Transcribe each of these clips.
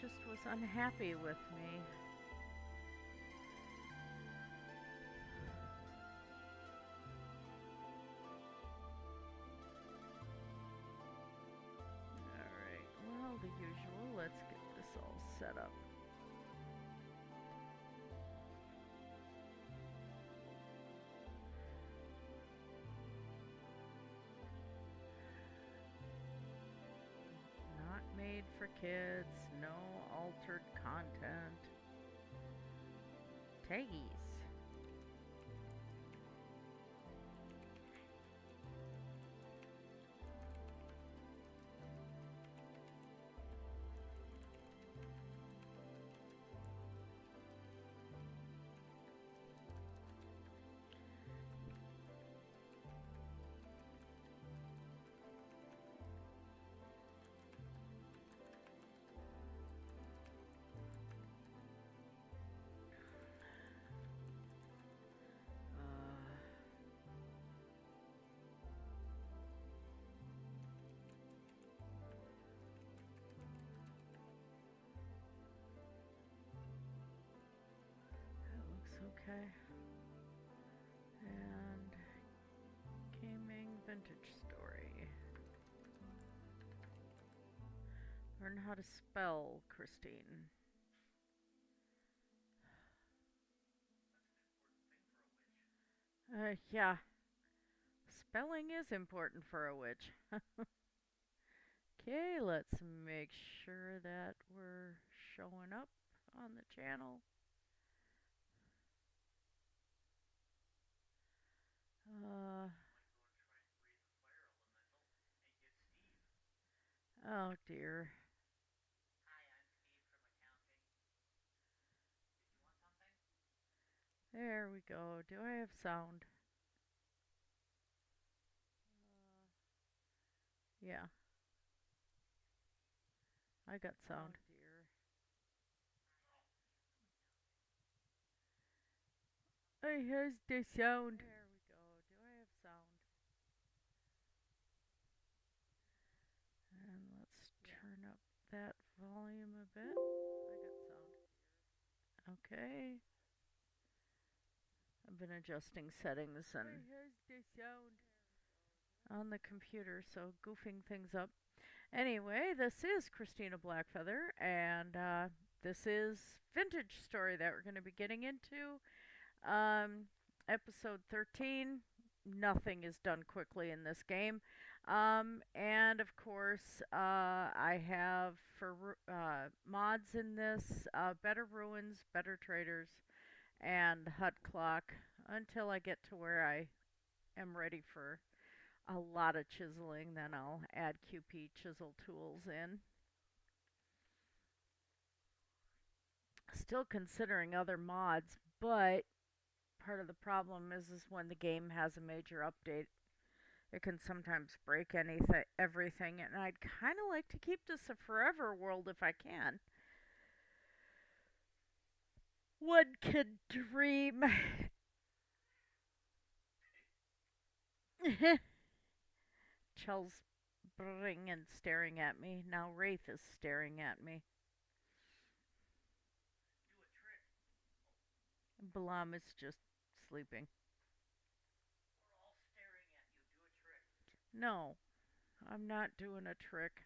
just was unhappy with me. Alright, well, the usual. Let's get this all set up. Not made for kids, no altered content. Taggies. That looks okay. And gaming vintage story. Learn how to spell, Christine. Yeah. Spelling is important for a witch. Okay, let's make sure that we're showing up on the channel. Oh dear. There we go. Do I have sound? Yeah, I got sound. Oh dear. I has the sound. There we go. Do I have sound? And let's turn up that volume a bit. I got sound. Okay. I've been adjusting settings and on the computer, so goofing things up. Anyway, this is Christina Blackfeather, and this is Vintage Story that we're going to be getting into. Episode 13. Nothing is done quickly in this game. And of course, I have for mods in this Better Ruins, Better Traders, and HUD Clock until I get to where I am ready for a lot of chiseling. Then I'll add QP chisel tools in. Still considering other mods, but part of the problem is when the game has a major update, it can sometimes break everything, and I'd kind of like to keep this a forever world if I can. One can dream. Chell's brring and staring at me. Now Wraith is staring at me. Balam is just sleeping. No, I'm not doing a trick.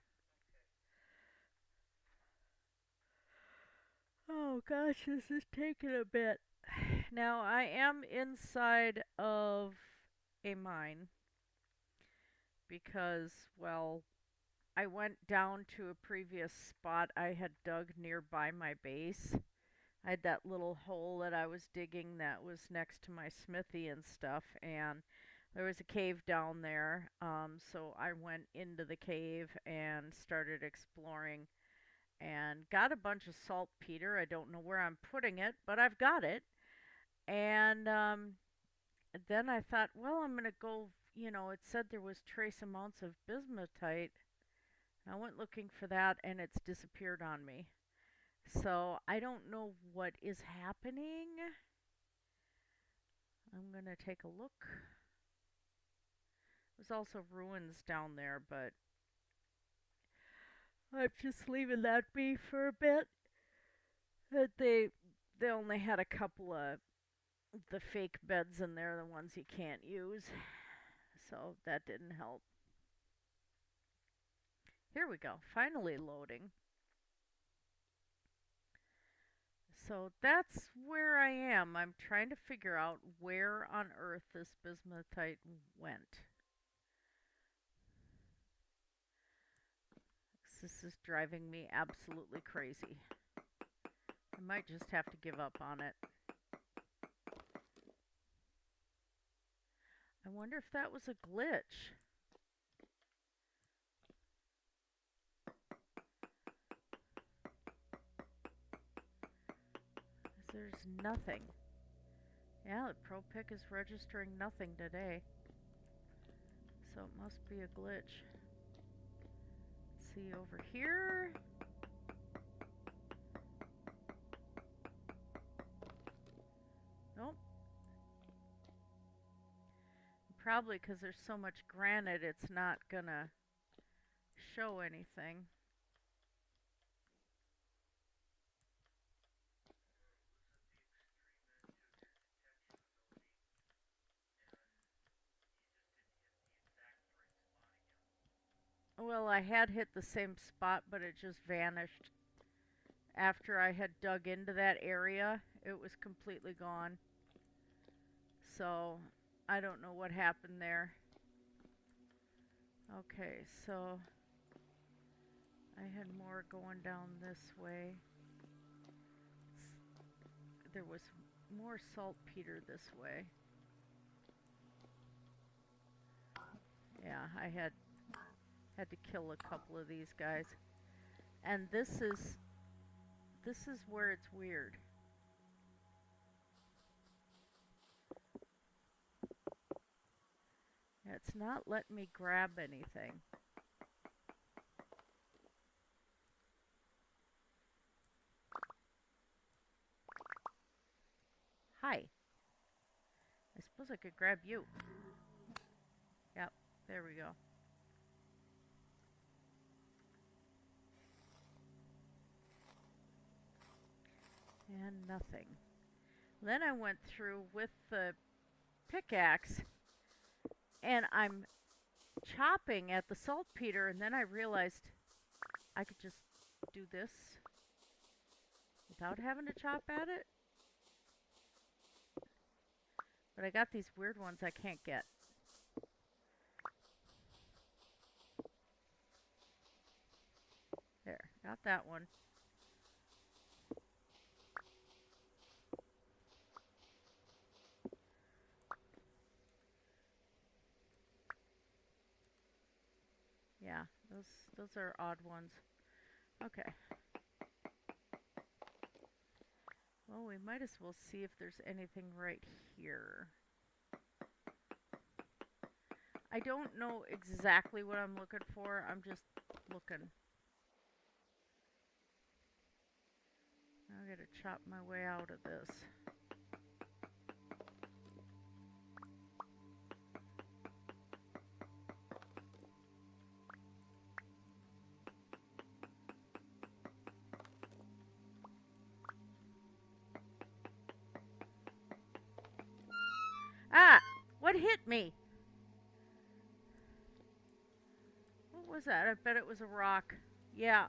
Oh gosh, this is taking a bit. Now I am inside of a mine because, well, I went down to a previous spot I had dug nearby my base. I had that little hole that I was digging that was next to my smithy and stuff, and there was a cave down there. So I went into the cave and started exploring and got a bunch of saltpeter. I don't know where I'm putting it, but I've got it. And then I thought, well, I'm going to go, it said there was trace amounts of bismuthite. I went looking for that and it's disappeared on me. So I don't know what is happening. I'm going to take a look. There's also ruins down there, but I'm just leaving that be for a bit. But they only had a couple of the fake beds in there, the ones you can't use. So that didn't help. Here we go, finally loading. So that's where I am. I'm trying to figure out where on earth this bismuthite went. This is driving me absolutely crazy. I might just have to give up on it. I wonder if that was a glitch. There's nothing. Yeah, the Pro Pick is registering nothing today. So it must be a glitch. Let's see over here. Nope. Probably because there's so much granite, it's not gonna show anything. Well, I had hit the same spot, but it just vanished. After I had dug into that area, it was completely gone. So, I don't know what happened there. Okay, so I had more going down this way. There was more saltpeter this way. Yeah, I had to kill a couple of these guys. And this is where it's weird. It's not letting me grab anything. Hi. I suppose I could grab you. Yep, there we go. And nothing. Then I went through with the pickaxe and I'm chopping at the saltpeter, and then I realized I could just do this without having to chop at it. But I got these weird ones I can't get. There, got that one. Yeah, those are odd ones. Okay. Well, we might as well see if there's anything right here. I don't know exactly what I'm looking for. I'm just looking. Now I gotta chop my way out of this. Ah! What hit me? What was that? I bet it was a rock. Yeah.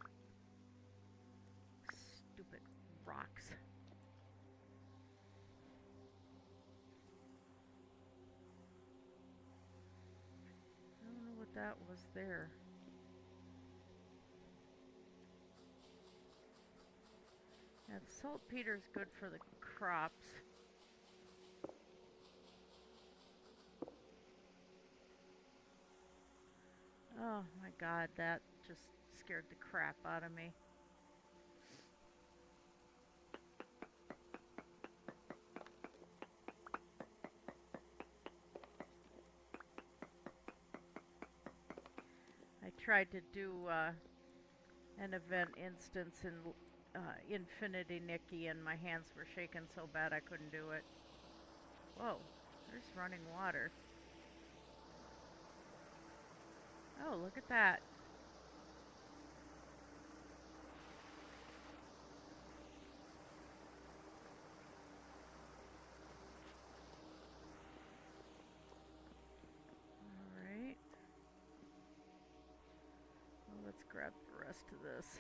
Stupid rocks. I don't know what that was there. Yeah, the saltpeter's good for the crops. Oh my god, that just scared the crap out of me. I tried to do an event instance in Infinity Nikki, and my hands were shaking so bad I couldn't do it. Whoa, there's running water. Oh, look at that. rest of this.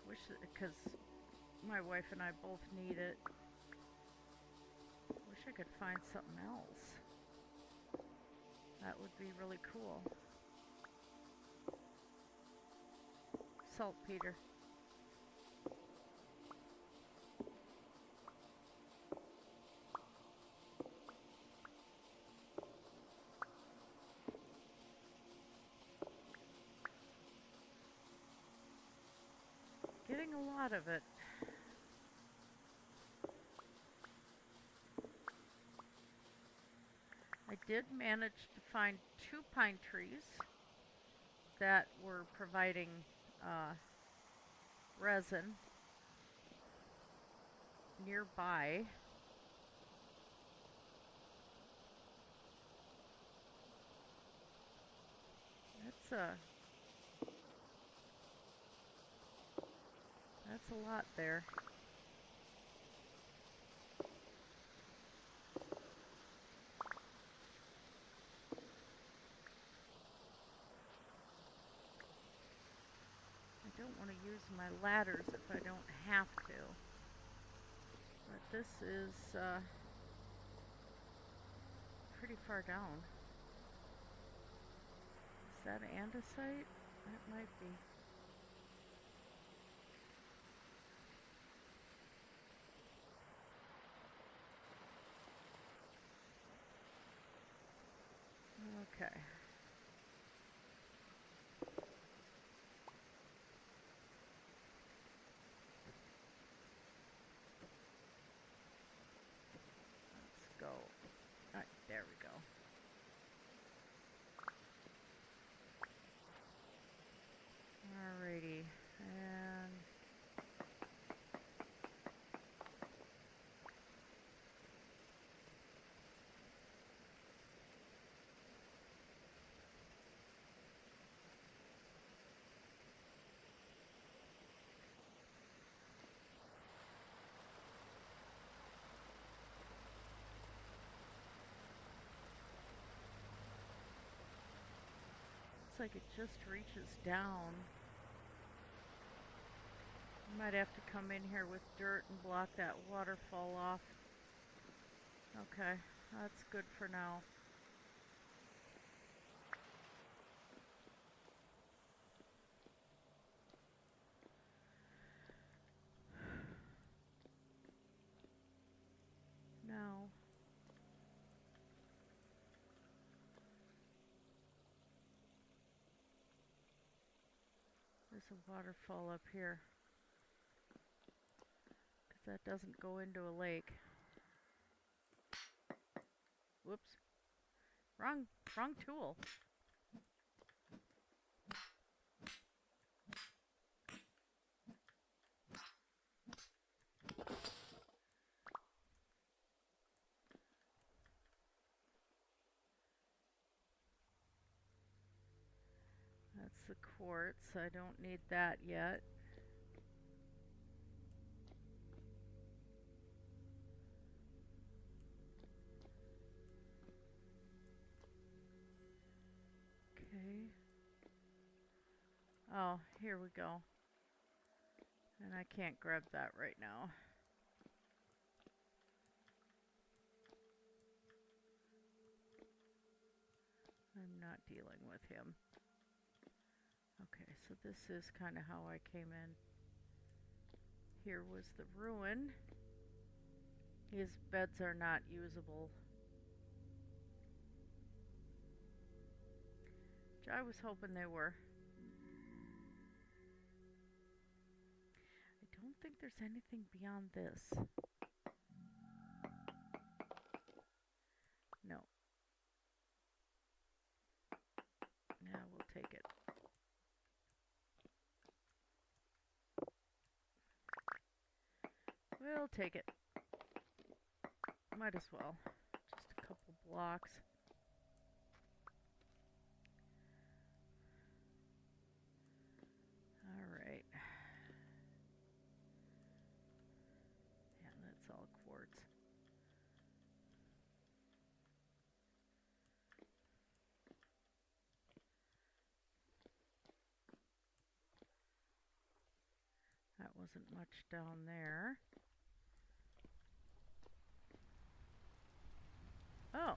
Wish, because my wife and I both need it. Wish I could find something else. That would be really cool. Saltpeter. Getting a lot of it. I did manage to find 2 pine trees that were providing resin nearby. That's a lot there. I don't want to use my ladders if I don't have to. But this is pretty far down. Is that andesite? That might be. Okay. Let's go. There we go. Alrighty. And looks like it just reaches down. Might have to come in here with dirt and block that waterfall off. Okay, that's good for now. Now, there's a waterfall up here. That doesn't go into a lake. Whoops. Wrong tool. That's the quartz. I don't need that yet. Okay. Oh, here we go. And I can't grab that right now. I'm not dealing with him. Okay, so this is kind of how I came in. Here was the ruin. His beds are not usable. Which I was hoping they were. I don't think there's anything beyond this. No. Yeah, we'll take it. We'll take it. Might as well. Just a couple blocks. Alright. Yeah, that's all quartz. wasn't much down there. Oh,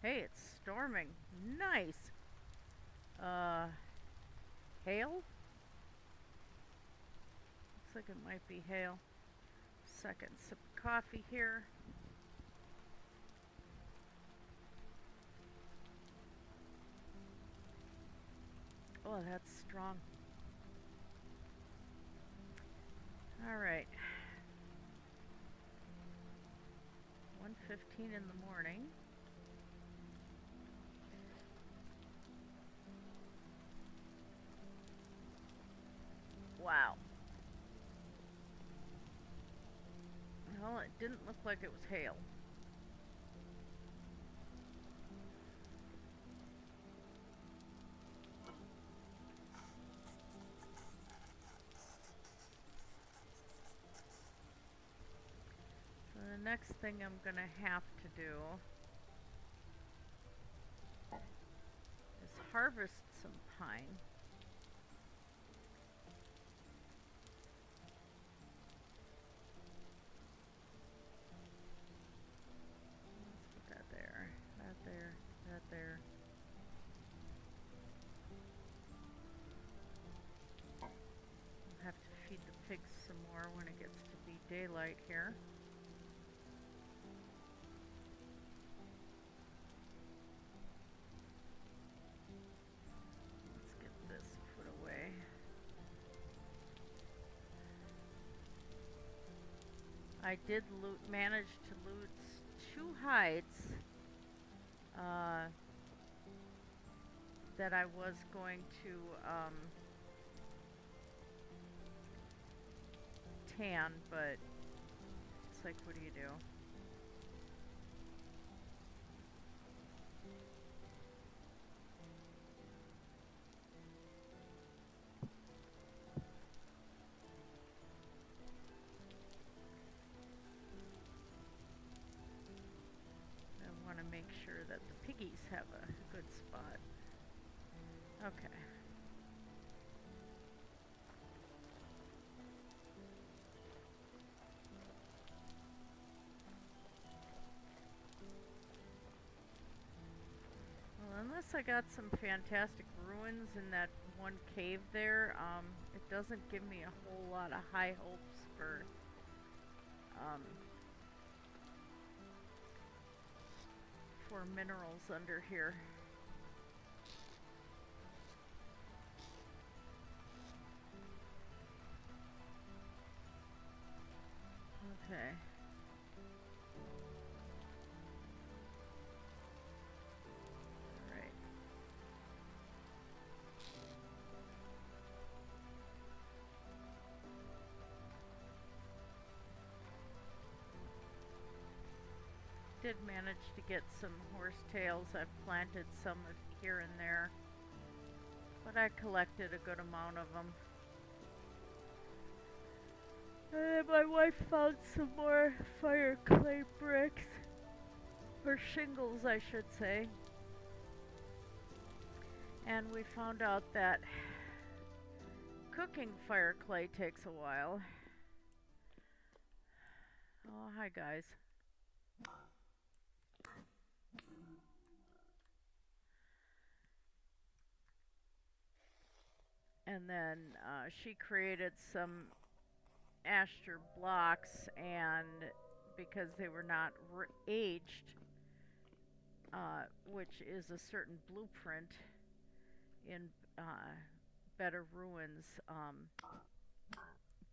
hey, it's storming. Nice. Hail? Looks like it might be hail. Second sip of coffee here. Oh, that's strong. All right. 1:15 in the morning. Wow. Well, it didn't look like it was hail. So the next thing I'm gonna have to do is harvest some pine. Let's put that there, that there, that there. I'll have to feed the pigs some more when it gets to be daylight here. Let's get this put away. I did manage to loot 2 hides that I was going to tan, but it's like, what do you do? I want to make sure that the piggies have a good spot. Okay. Well, unless I got some fantastic ruins in that one cave there, it doesn't give me a whole lot of high hopes for minerals under here. Okay. Alright. Did manage to get some horsetails. I've planted some here and there, but I collected a good amount of them. And then my wife found some more fire clay bricks, or shingles I should say. And we found out that cooking fire clay takes a while. Oh, hi guys. And then she created some aster blocks, and because they were not aged, which is a certain blueprint in better ruins,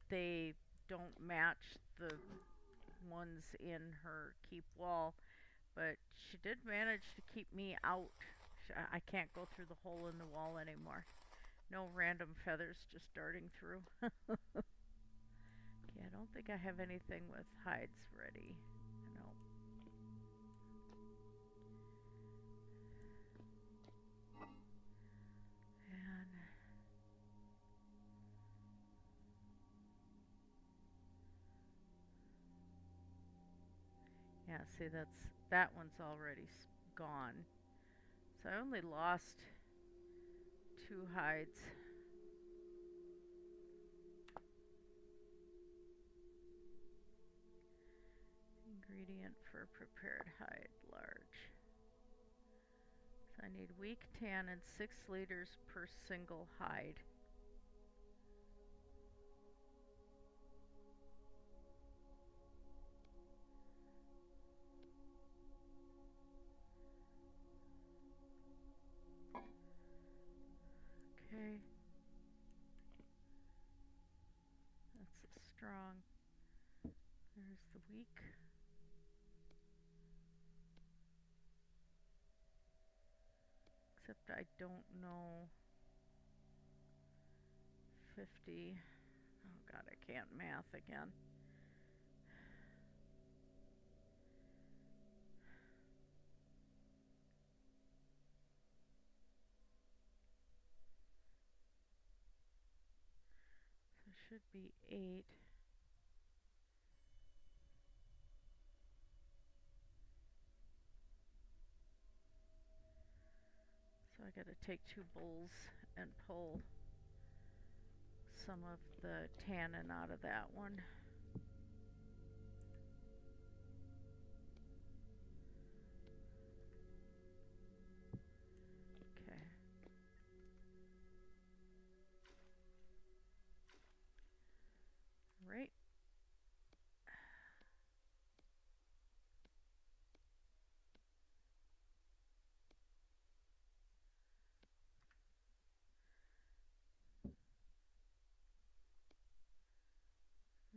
they don't match the ones in her keep wall, but she did manage to keep me out. I can't go through the hole in the wall anymore. No random feathers just darting through. Okay, I don't think I have anything with hides ready. No. And yeah, see, that one's already gone. So I only lost 2 hides. for prepared hide, large. So I need weak tan and 6 liters per single hide. Okay. That's a strong. There's the weak. Except I don't know. 50. Oh god, I can't math again. So it should be 8. So I gotta take 2 bowls and pull some of the tannin out of that one. Okay. Right.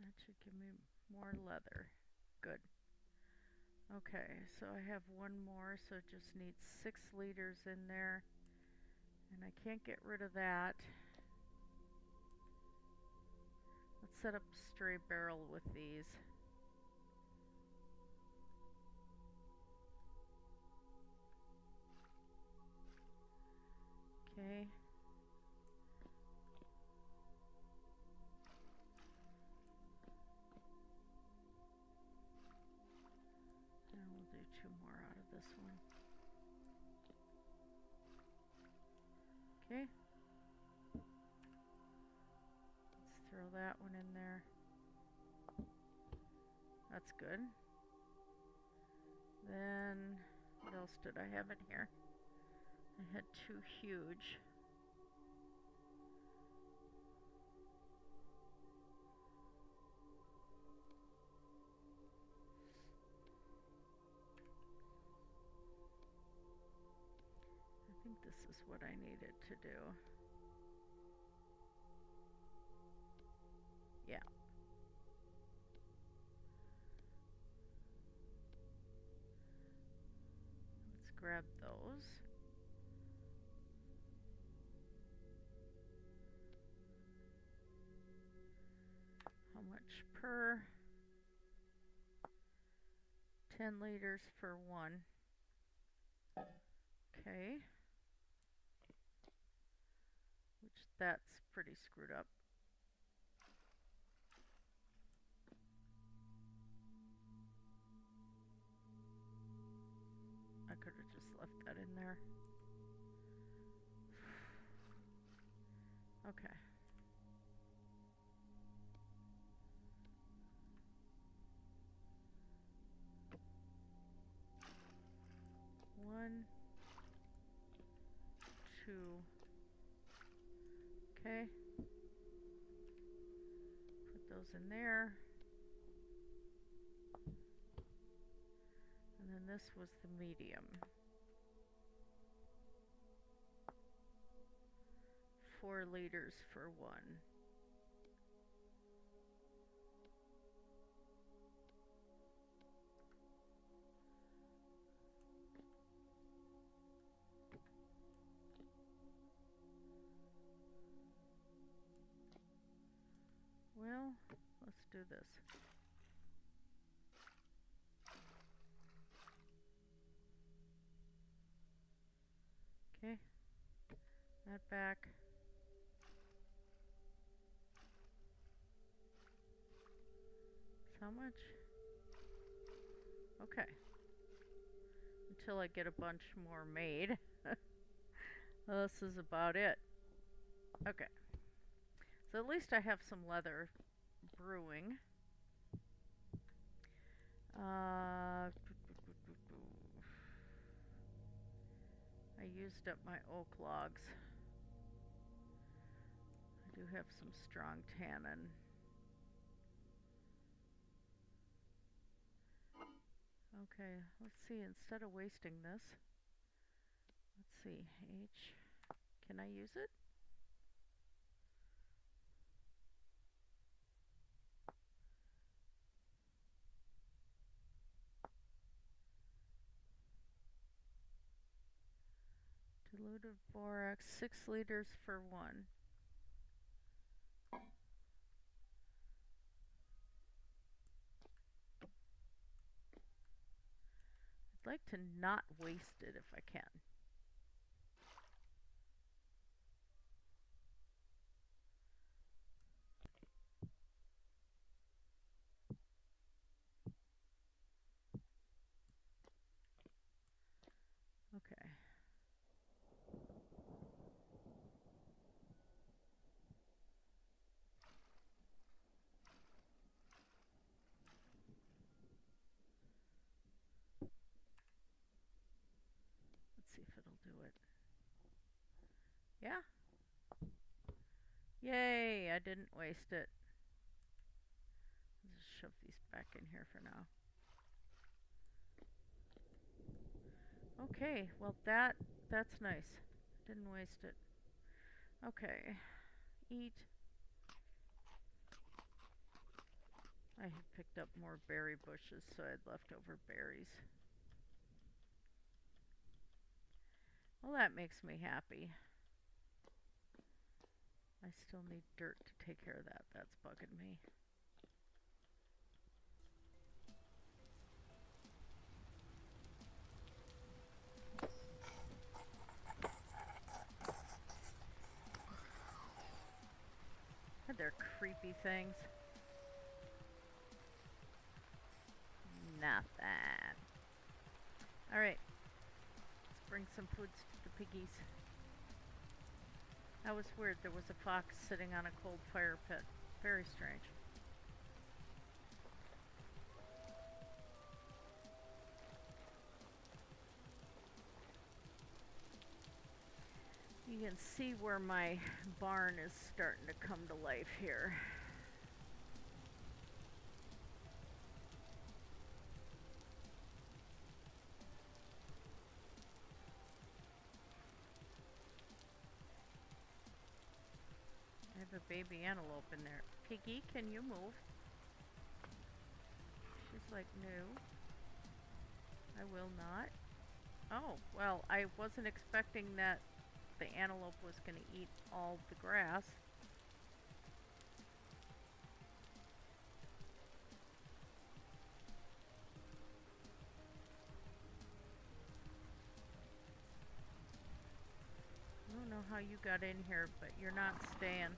That should give me more leather. Good. Okay, so I have one more, so it just needs 6 liters in there. And I can't get rid of that. Let's set up a stray barrel with these. Okay. And we'll do 2 more out of this one. Okay. Let's throw that one in there. That's good. Then, what else did I have in here? I had 2 huge. I think this is what I needed to do. Yeah. Let's grab those. How much per? 10 liters for 1. Okay. Which that's pretty screwed up. I could have just left that in there. Okay. One, 2. Okay. Put those in there. And then this was the medium. 4 liters for 1. Well, let's do this. Okay. That back. How much? Okay. Until I get a bunch more made. This is about it. Okay. So at least I have some leather brewing. Uh, I used up my oak logs. I do have some strong tannin. Okay, let's see, instead of wasting this, let's see, H, can I use it? Diluted borax, 6 liters for 1. I'd like to not waste it if I can. Okay. Let's see if it'll do it. Yeah. Yay, I didn't waste it. Let's just shove these back in here for now. Okay, well that's nice. Didn't waste it. Okay. Eat. I had picked up more berry bushes, so I had leftover berries. Well, that makes me happy. I still need dirt to take care of that. That's bugging me. They're creepy things. Nothing. Alright. Let's bring some food to the piggies. That was weird. There was a fox sitting on a cold fire pit. Very strange. You can see where my barn is starting to come to life here. I have a baby antelope in there. Piggy, can you move? She's like, no. I will not. Oh, well, I wasn't expecting that the antelope was going to eat all the grass. I don't know how you got in here, but you're not staying.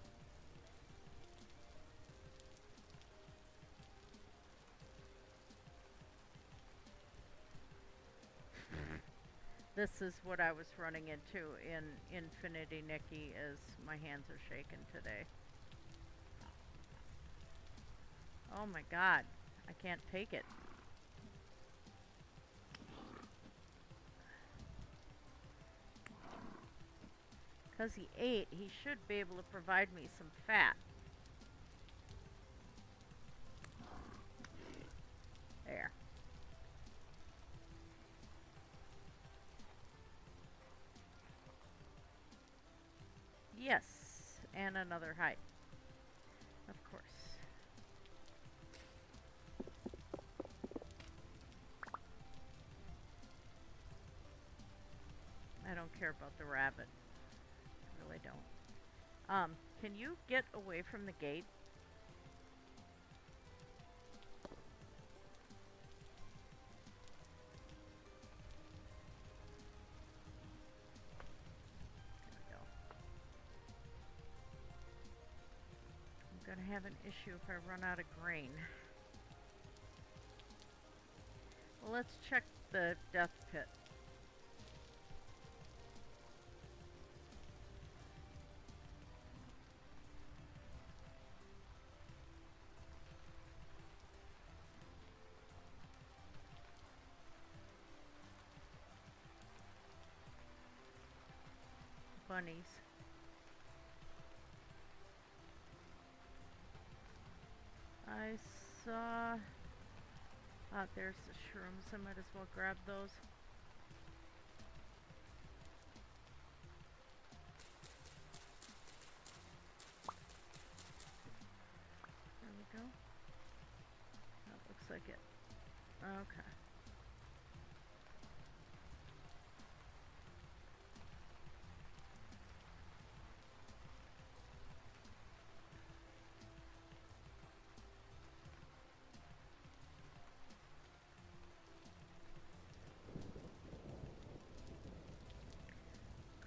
This is what I was running into in Infinity Nikki, is my hands are shaking today. Oh my god, I can't take it. Because he ate, he should be able to provide me some fat. There. Yes, and another hide. Of course. I don't care about the rabbit. I really don't. Can you get away from the gate? I'm gonna have an issue if I run out of grain. Well, let's check the death pit. bunnies. I saw... Ah, there's the shrooms. I might as well grab those. There we go. That looks like it. Okay.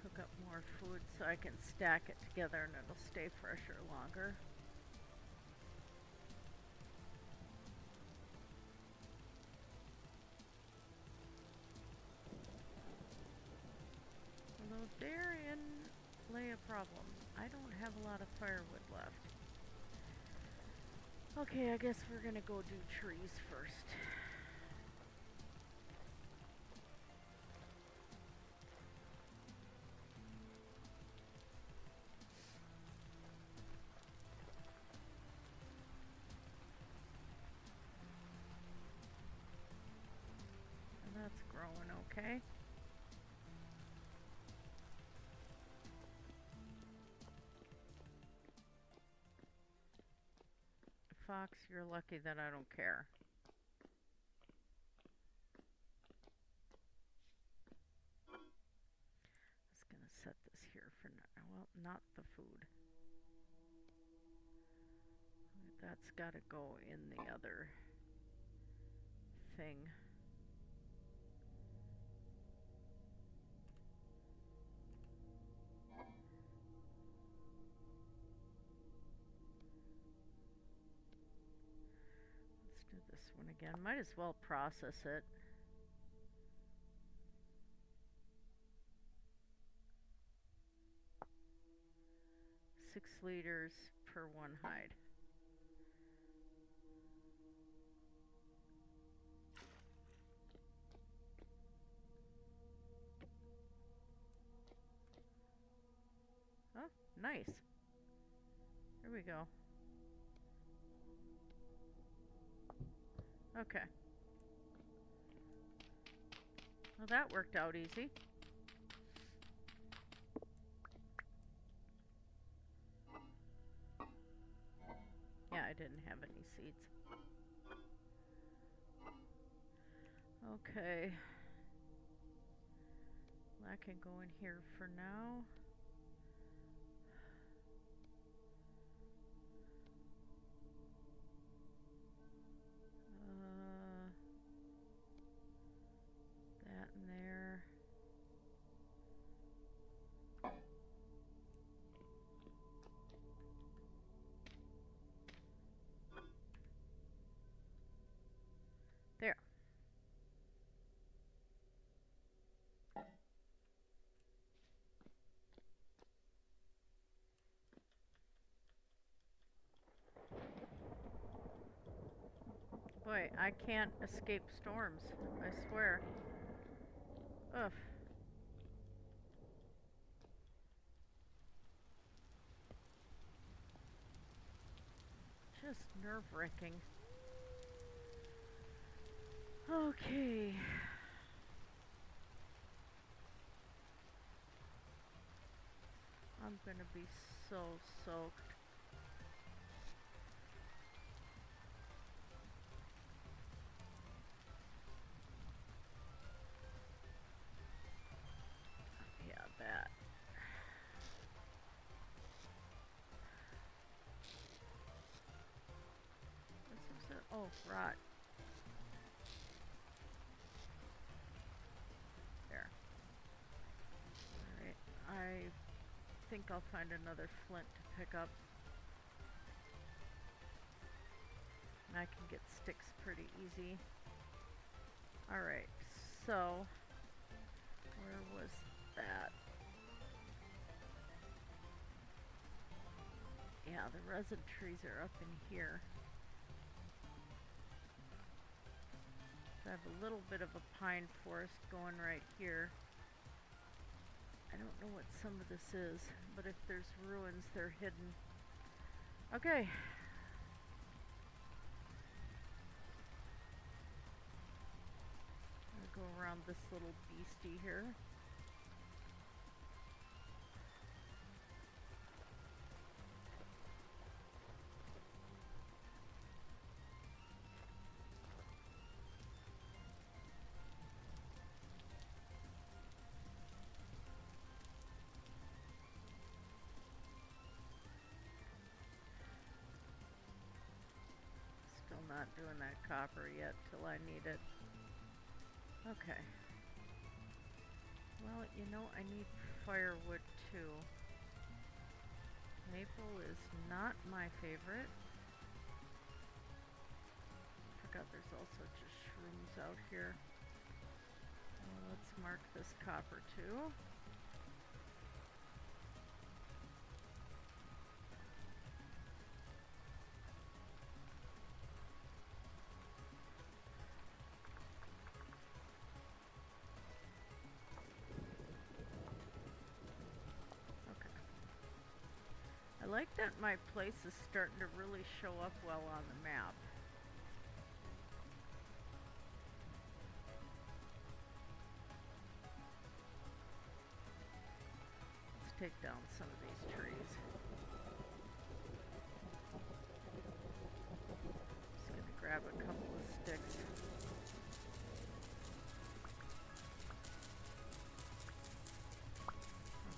Cook up more food so I can stack it together and it'll stay fresher longer. Although therein lay a problem. I don't have a lot of firewood left. Okay, I guess we're gonna go do trees first. And that's growing okay. Fox, you're lucky that I don't care. I was gonna set this here for now. Well, not the food. That's gotta go in the other thing. Let's do this one again. Might as well process it. Six liters per one hide. Oh, nice. There we go. Okay. Well, that worked out easy. Yeah, I didn't have any seeds. Okay. That can go in here for now. That in there. There. Boy, I can't escape storms, I swear. Ugh. Just nerve-wracking. Okay. I'm gonna be so soaked. Yeah, that. What's this? Oh, rot. There. Alright, I think I'll find another flint to pick up. And I can get sticks pretty easy. Alright, so where was that? Yeah, the resin trees are up in here. So I have a little bit of a pine forest going right here. I don't know what some of this is, but if there's ruins, they're hidden. Okay. I'm gonna go around this little beastie here. Still not doing that copper yet till I need it. Okay. Well, you know, I need firewood too. Maple is not my favorite. Forgot there's also just shrooms out here. Well, let's mark this copper too. I like that my place is starting to really show up well on the map. Let's take down some of these trees. Just gonna grab a couple of sticks.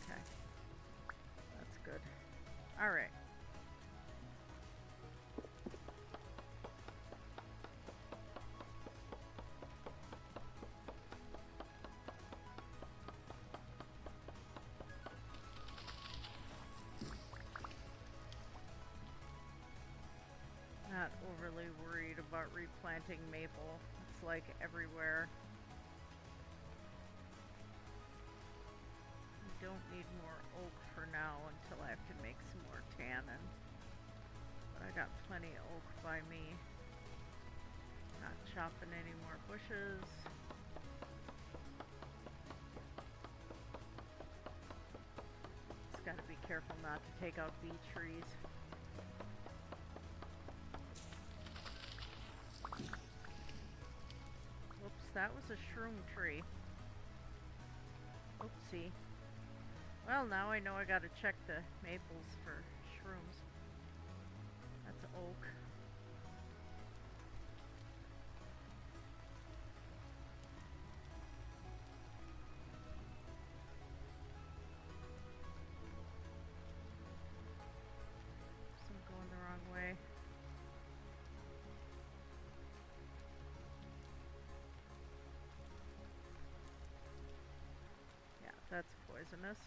Okay, that's good. All right. Not overly worried about replanting maple. It's like everywhere. We don't need more oak for now until I have to make some more tannin. But I got plenty of oak by me. Not chopping any more bushes. Just gotta be careful not to take out bee trees. Whoops, that was a shroom tree. Oopsie. Well, now I know I gotta check the maples for shrooms. That's oak. So I'm going the wrong way. Yeah, that's poisonous.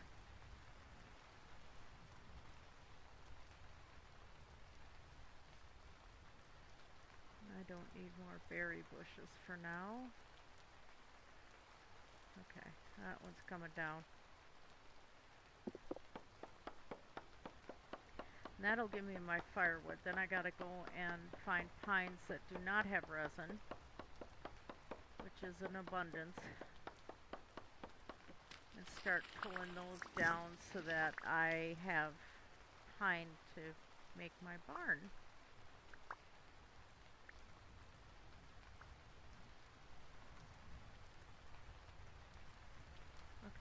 I don't need more berry bushes for now. Okay, that one's coming down. And that'll give me my firewood. Then I gotta go and find pines that do not have resin, which is an abundance, and start pulling those down so that I have pine to make my barn.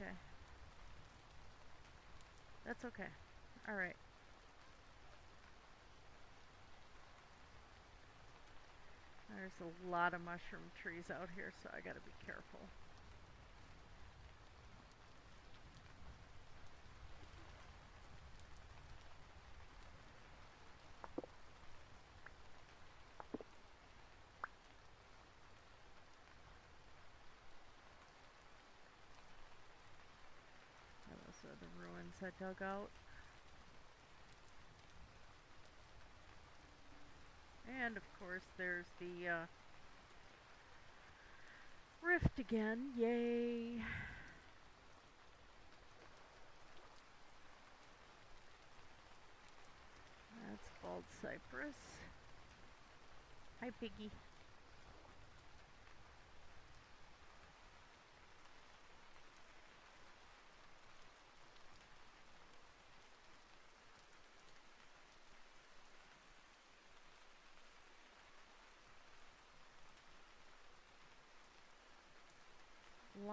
Okay. That's okay. Alright. There's a lot of mushroom trees out here, so I gotta be careful. Those are the ruins I dug out. And of course there's the rift again. Yay! That's bald cypress. Hi, Piggy.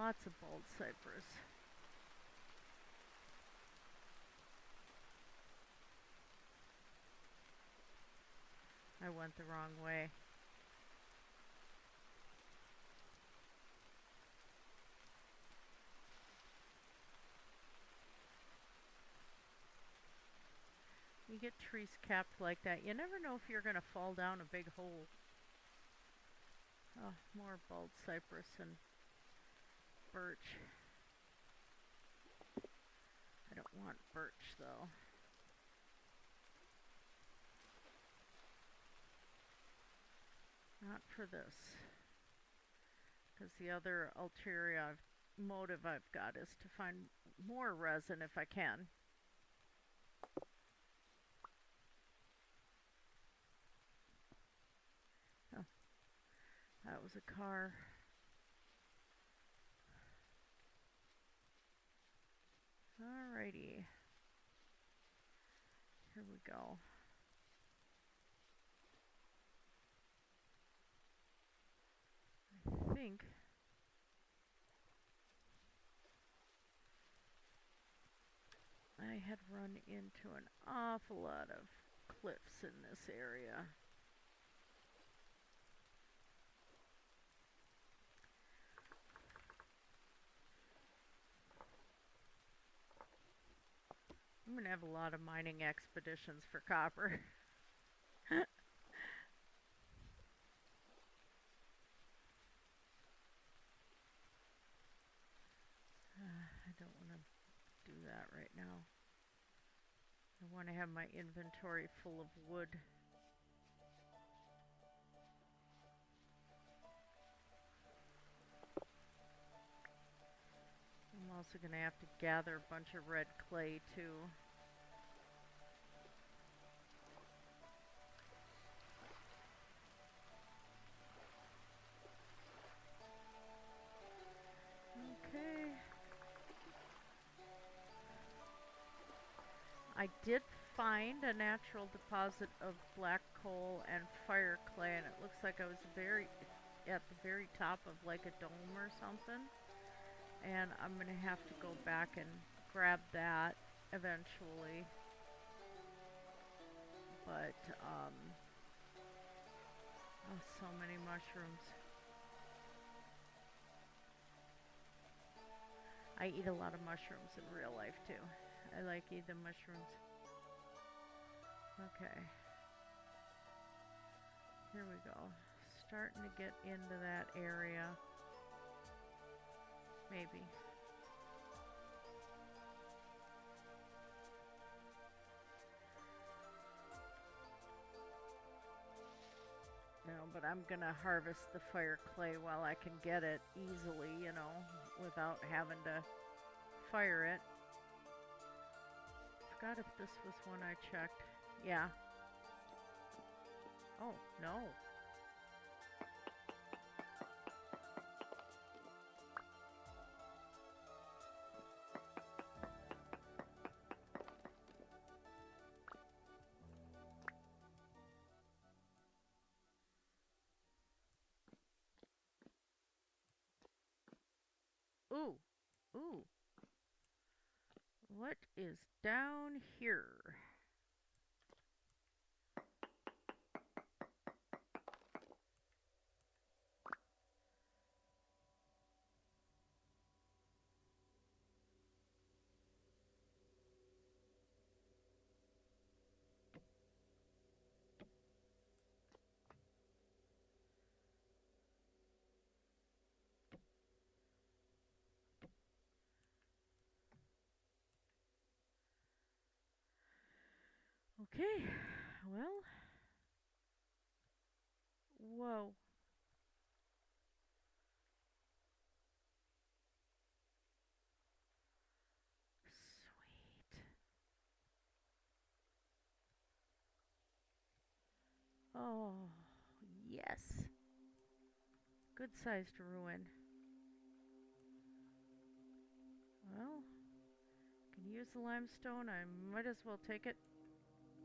Lots of bald cypress. I went the wrong way. You get trees capped like that, you never know if you're going to fall down a big hole. Oh, more bald cypress and birch. I don't want birch though. Not for this. Because the other ulterior motive I've got is to find more resin if I can. Oh, that was a car. Alrighty. Here we go. I think I had run into an awful lot of cliffs in this area. I'm going to have a lot of mining expeditions for copper. I don't want to do that right now. I want to have my inventory full of wood. I'm also going to have to gather a bunch of red clay too. Okay. I did find a natural deposit of black coal and fire clay, and it looks like I was at the very top of like a dome or something. And I'm going to have to go back and grab that eventually. But, oh, so many mushrooms. I eat a lot of mushrooms in real life too. I like eating mushrooms. Okay. Here we go. Starting to get into that area. Maybe. No, but I'm gonna harvest the fire clay while I can get it easily, you know, without having to fire it. Forgot if this was one I checked. Yeah. Oh, no. Ooh. Ooh. What is down here? Okay, well. Whoa. Sweet. Oh, yes. Good sized ruin. Well, can use the limestone. I might as well take it.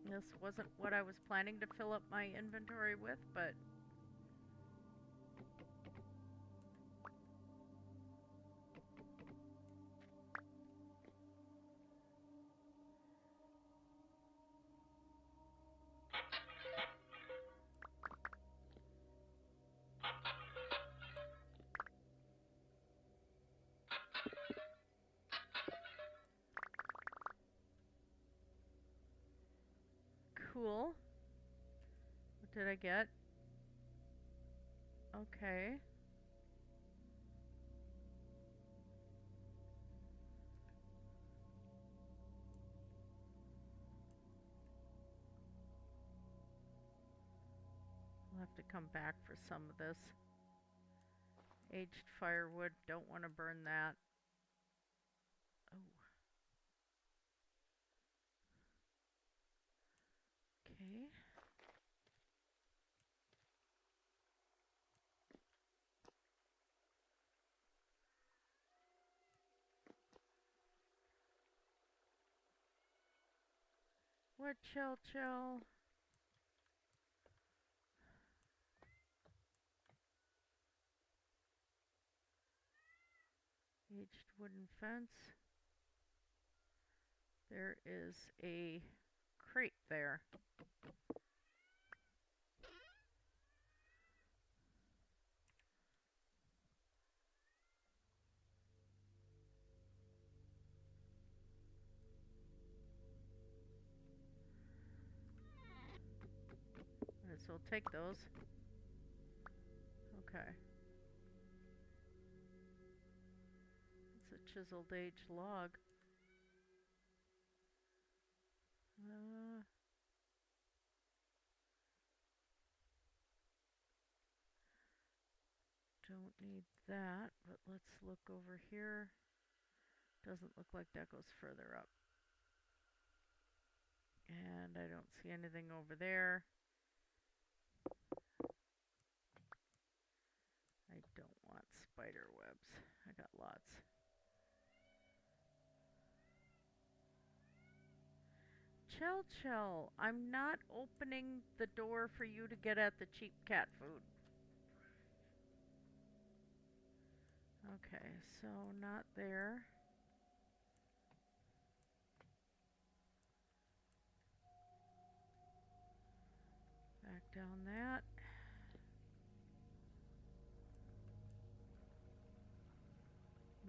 This wasn't what I was planning to fill up my inventory with, but cool. What did I get? Okay. I'll have to come back for some of this. Aged firewood, don't want to burn that. Oh. Okay. What chill? Aged wooden fence. There is a crate there. Alright, so we'll take those. Okay. It's a chiseled aged log. Don't need that, but let's look over here. Doesn't look like that goes further up. And I don't see anything over there. I don't want spider webs. I got lots. Chill. I'm not opening the door for you to get at the cheap cat food. Okay, so not there. Back down that.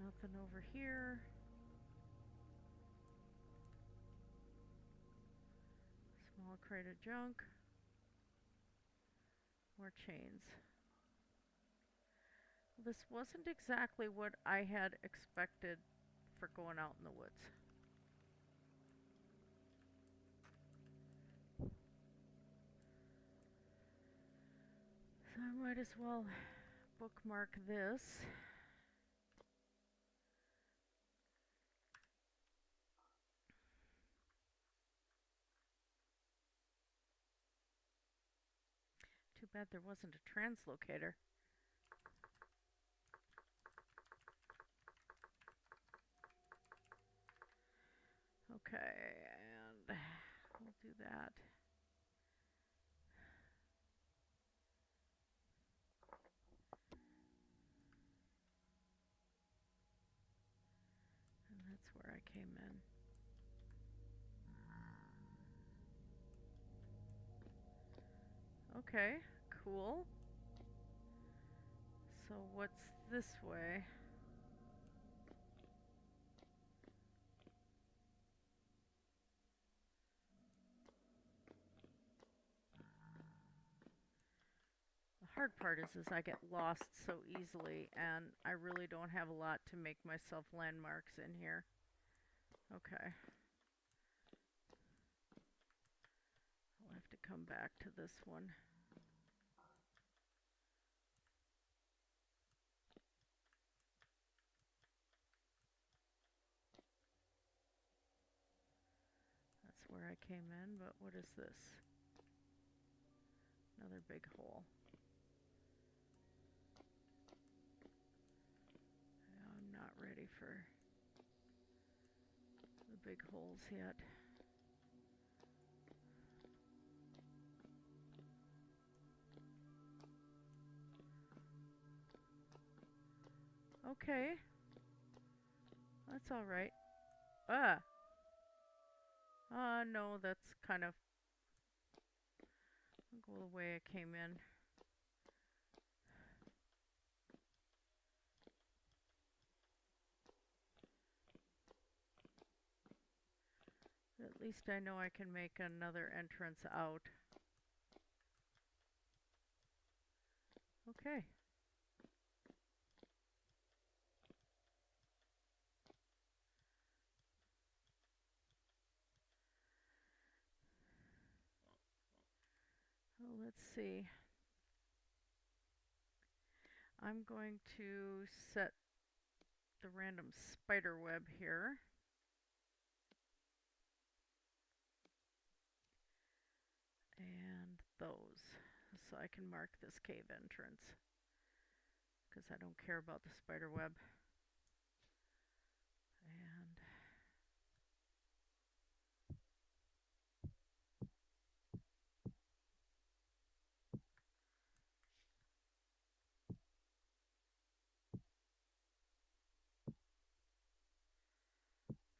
Nothing over here. Small crate of junk. More chains. This wasn't exactly what I had expected for going out in the woods. So I might as well bookmark this. Too bad there wasn't a translocator. Okay, and we'll do that. And that's where I came in. Okay, cool. So what's this way? The hard part is I get lost so easily, and I really don't have a lot to make myself landmarks in here. Okay. I'll have to come back to this one. That's where I came in, but what is this? Another big hole. I'm not ready for the big holes yet. Okay. That's alright. No, that's kind of... I'll go the way I came in. It least I know I can make another entrance out. Okay. Well, let's see. I'm going to set the random spider web here. And those. So I can mark this cave entrance. Because I don't care about the spider web. And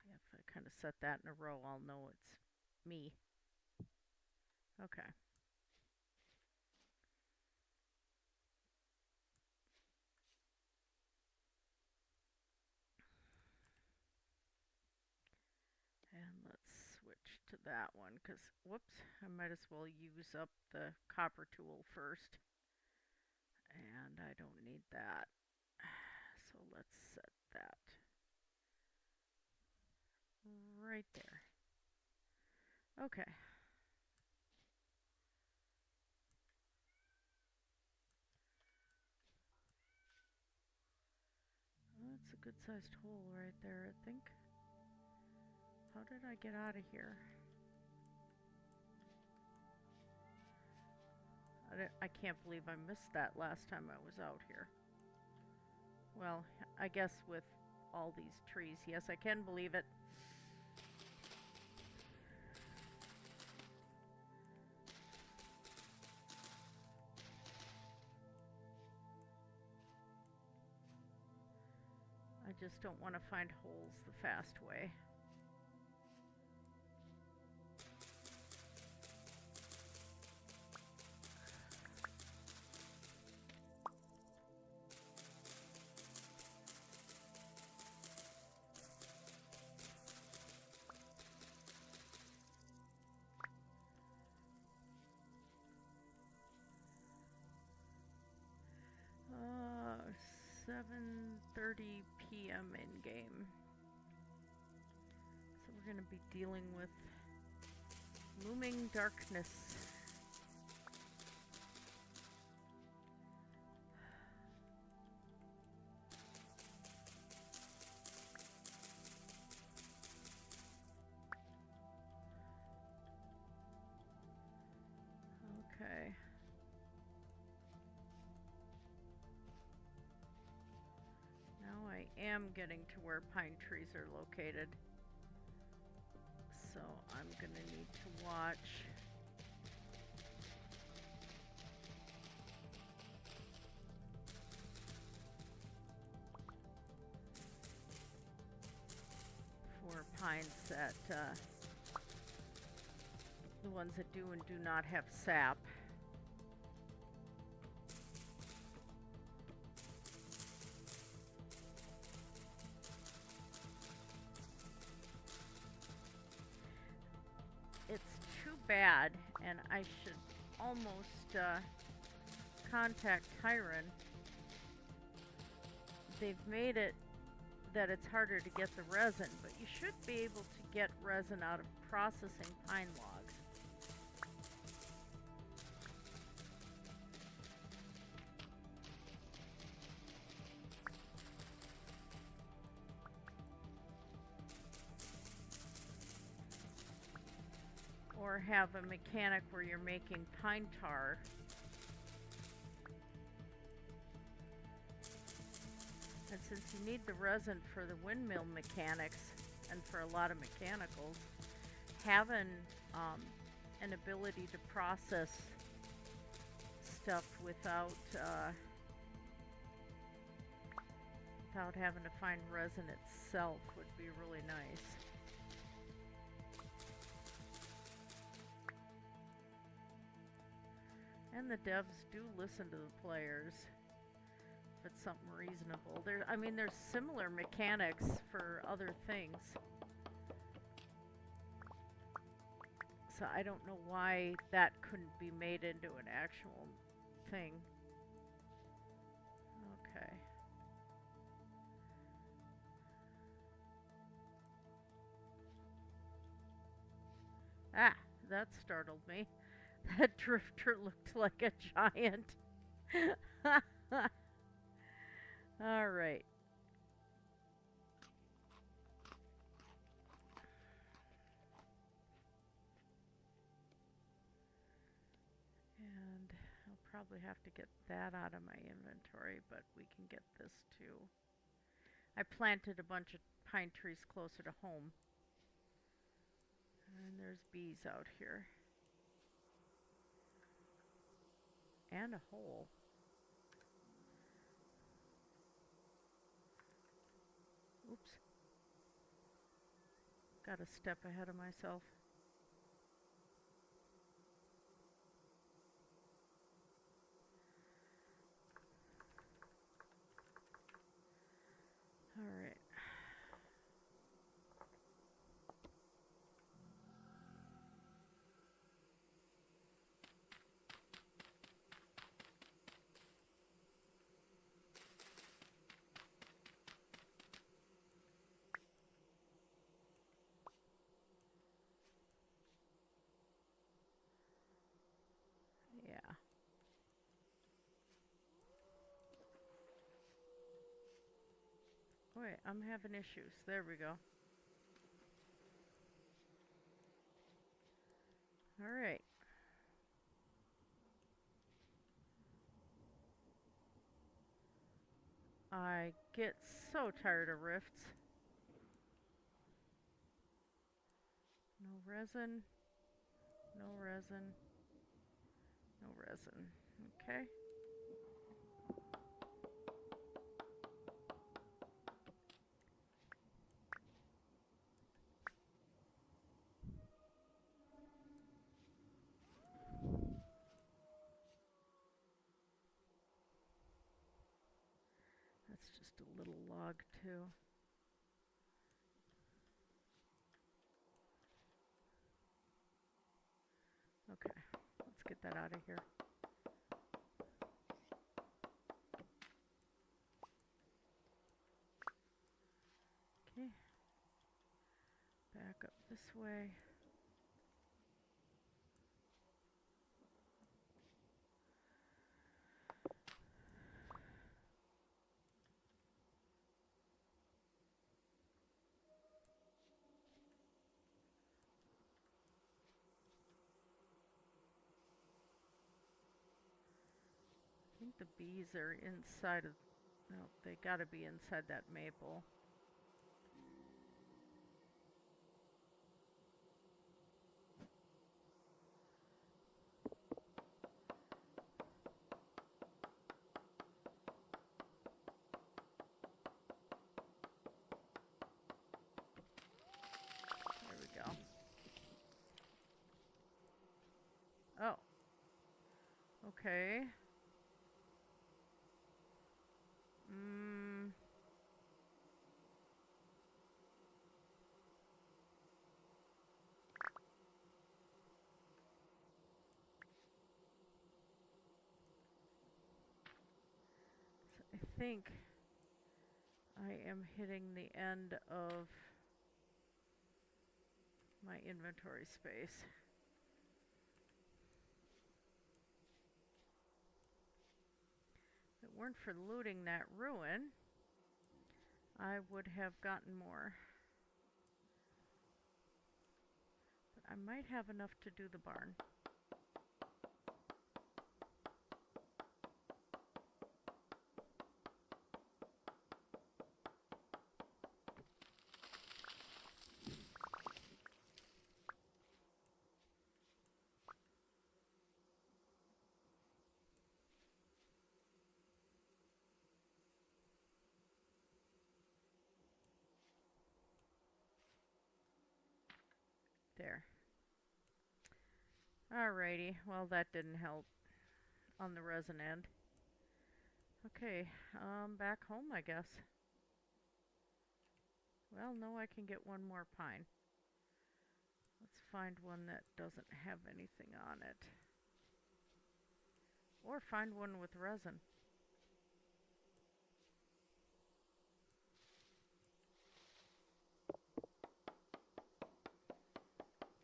yeah, if I kind of set that in a row, I'll know it's me. Okay. And let's switch to that one because, whoops, I might as well use up the copper tool first. And I don't need that. So let's set that right there. Okay. Well, that's a good sized hole right there, I think. How did I get out of here? I can't believe I missed that last time I was out here. Well, I guess with all these trees, yes, I can believe it. I just don't want to find holes the fast way. Uh, 7:30 p.m. in game. So we're going to be dealing with looming darkness. Okay. Now I am getting to where pine trees are located. So I'm going to need to watch. For pines that, the ones that do and do not have sap. It's too bad, and I should almost contact Tyron. They've made it that it's harder to get the resin, but you should be able to get resin out of processing pine logs. Or have a mechanic where you're making pine tar. And since you need the resin for the windmill mechanics and for a lot of mechanicals, having an ability to process stuff without having to find resin itself would be really nice. And the devs do listen to the players. If it's something reasonable. There's similar mechanics for other things. So I don't know why that couldn't be made into an actual thing. Okay. Ah, that startled me. That drifter looked like a giant. All right. And I'll probably have to get that out of my inventory, but we can get this too. I planted a bunch of pine trees closer to home. And there's bees out here. And a hole. Oops. Got a step ahead of myself. All right. Yeah. Wait, I'm having issues. There we go. All right. I get so tired of rifts. No resin. No resin. No resin. Okay. That's just a little log too. Okay, let's get that out of here. Okay, back up this way. I think the bees are inside of, no, they gotta be inside that maple. There we go. Oh. Okay. So I think I am hitting the end of my inventory space. If it weren't for looting that ruin, I would have gotten more. But I might have enough to do the barn. There. Alrighty, well that didn't help on the resin end. Okay, back home I guess. Well, no, I can get one more pine. Let's find one that doesn't have anything on it. Or find one with resin.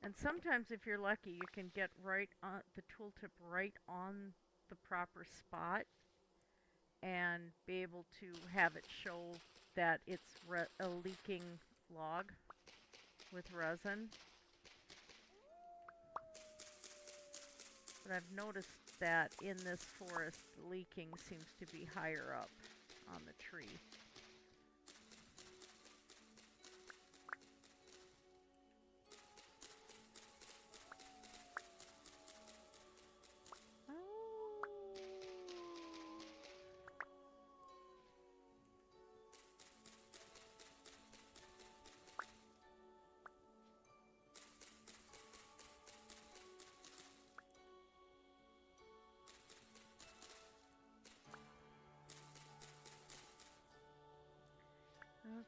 And sometimes if you're lucky, you can get right on the tooltip right on the proper spot and be able to have it show that it's a leaking log with resin. But I've noticed that in this forest, the leaking seems to be higher up on the tree.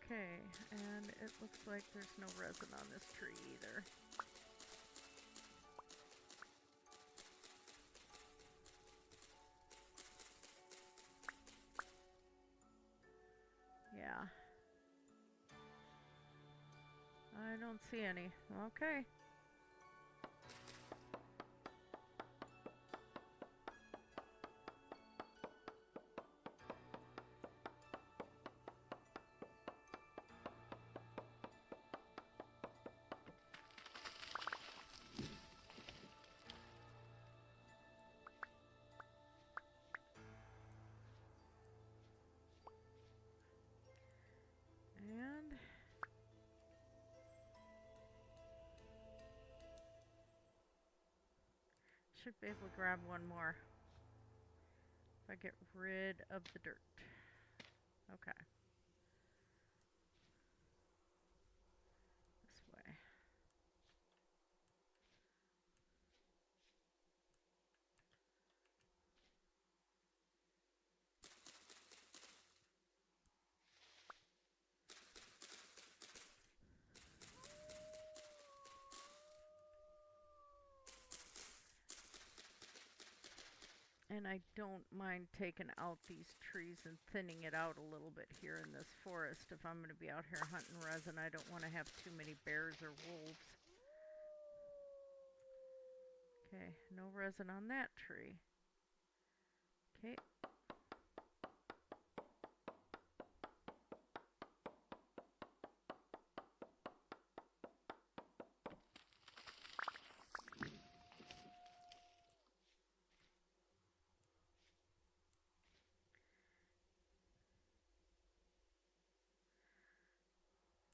Okay, and it looks like there's no resin on this tree either. Yeah. I don't see any. Okay. And should be able to grab one more if I get rid of the dirt. Okay. This way. And I don't mind taking out these trees and thinning it out a little bit here in this forest. If I'm going to be out here hunting resin, I don't want to have too many bears or wolves. Okay, no resin on that tree. Okay.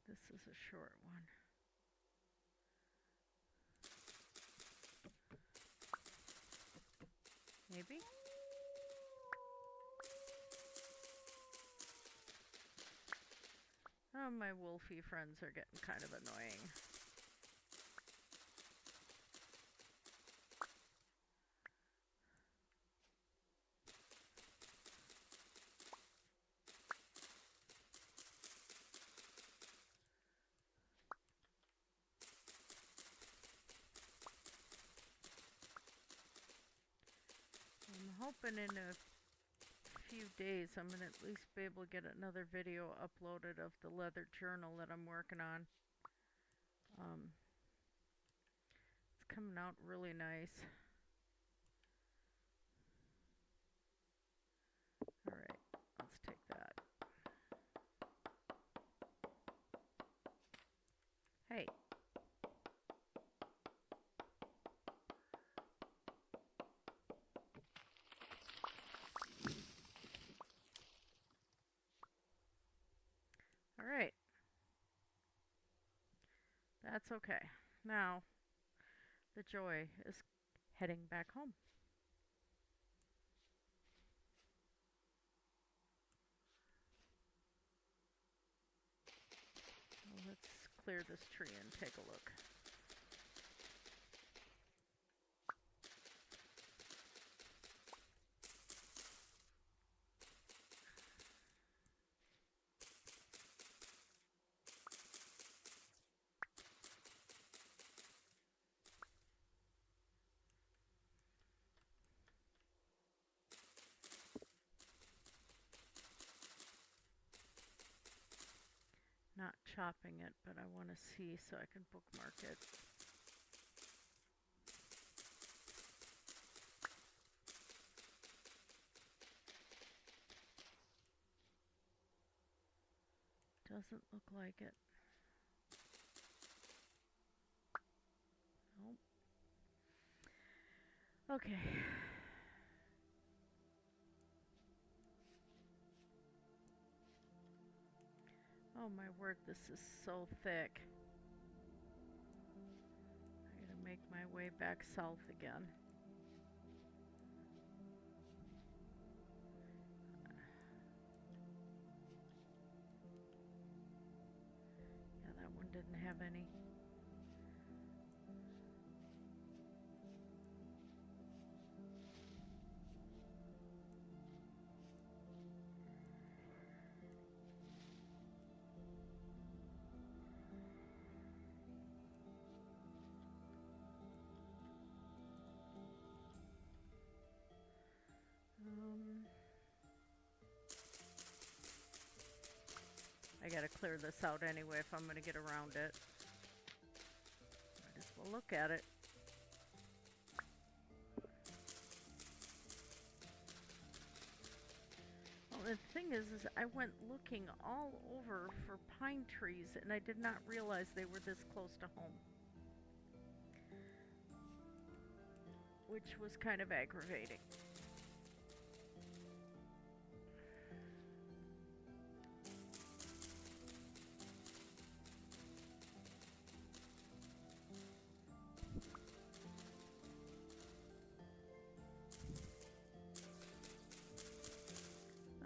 This is a short one. Maybe? Oh, my wolfy friends are getting kind of annoying. I'm hoping in a few days I'm going to at least be able to get another video uploaded of the leather journal that I'm working on. It's coming out really nice. Alright, let's take that. Hey. Alright. That's okay. Now, the joy is heading back home. Well, let's clear this tree and take a look. not chopping it, but I want to see so I can bookmark it. Doesn't look like it. Nope. Okay. Oh my word, this is so thick. I gotta make my way back south again. Yeah, that one didn't have any. I gotta clear this out anyway if I'm gonna get around it. Might as well look at it. Well, the thing is I went looking all over for pine trees and I did not realize they were this close to home. Which was kind of aggravating.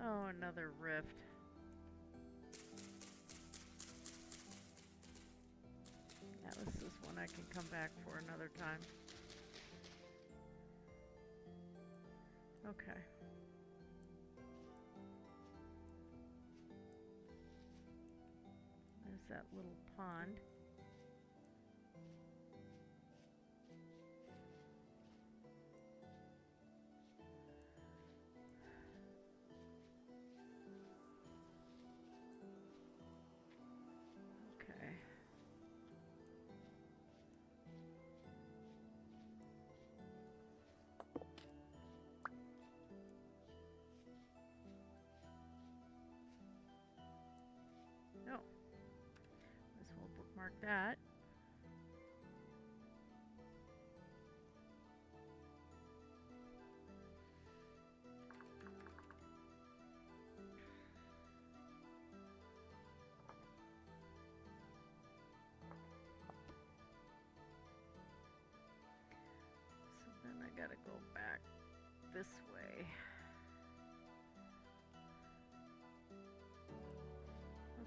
Oh, another rift. Yeah, this is one I can come back for another time. Okay. There's that little pond. Okay. Oh. Might as well bookmark that. So then I gotta go back this way.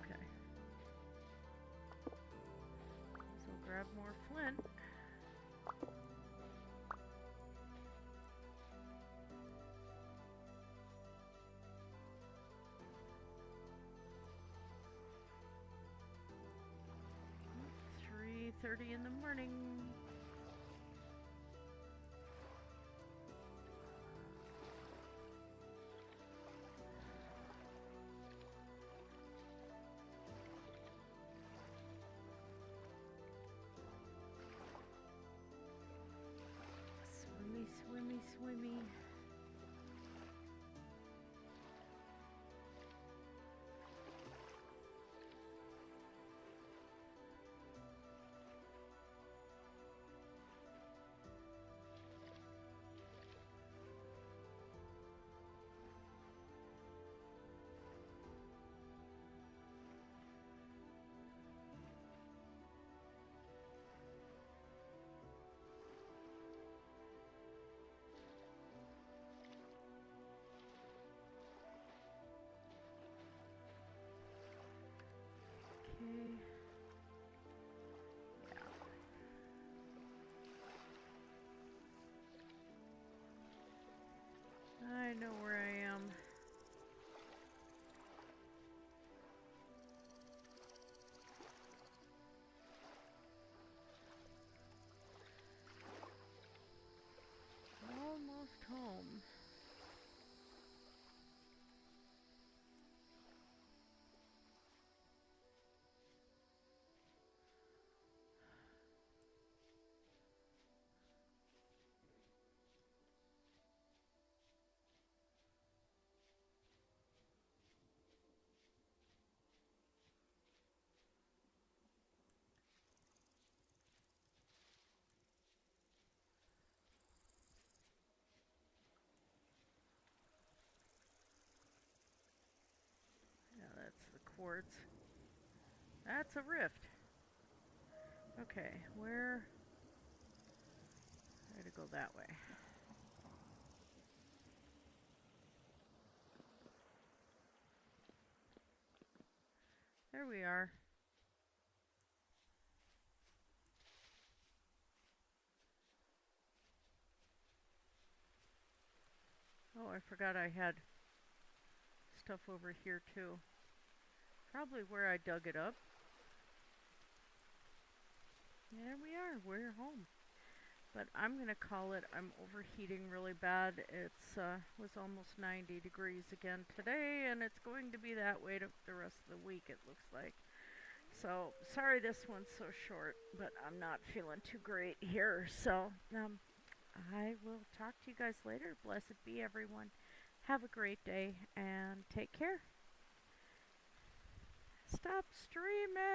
Okay. So grab more flint. Oh, 3:30 in the morning. Swimmy, swimmy, swimmy. quartz. That's a rift. Okay, where? I gotta go that way. There we are. Oh, I forgot I had stuff over here too. Probably where I dug it up. There we are. We're home. But I'm gonna call it. I'm overheating really bad. It's was almost 90 degrees again today, and it's going to be that way the rest of the week, it looks like. So sorry this one's so short, but I'm not feeling too great here. So I will talk to you guys later. Blessed be everyone. Have a great day and take care. Stop streaming.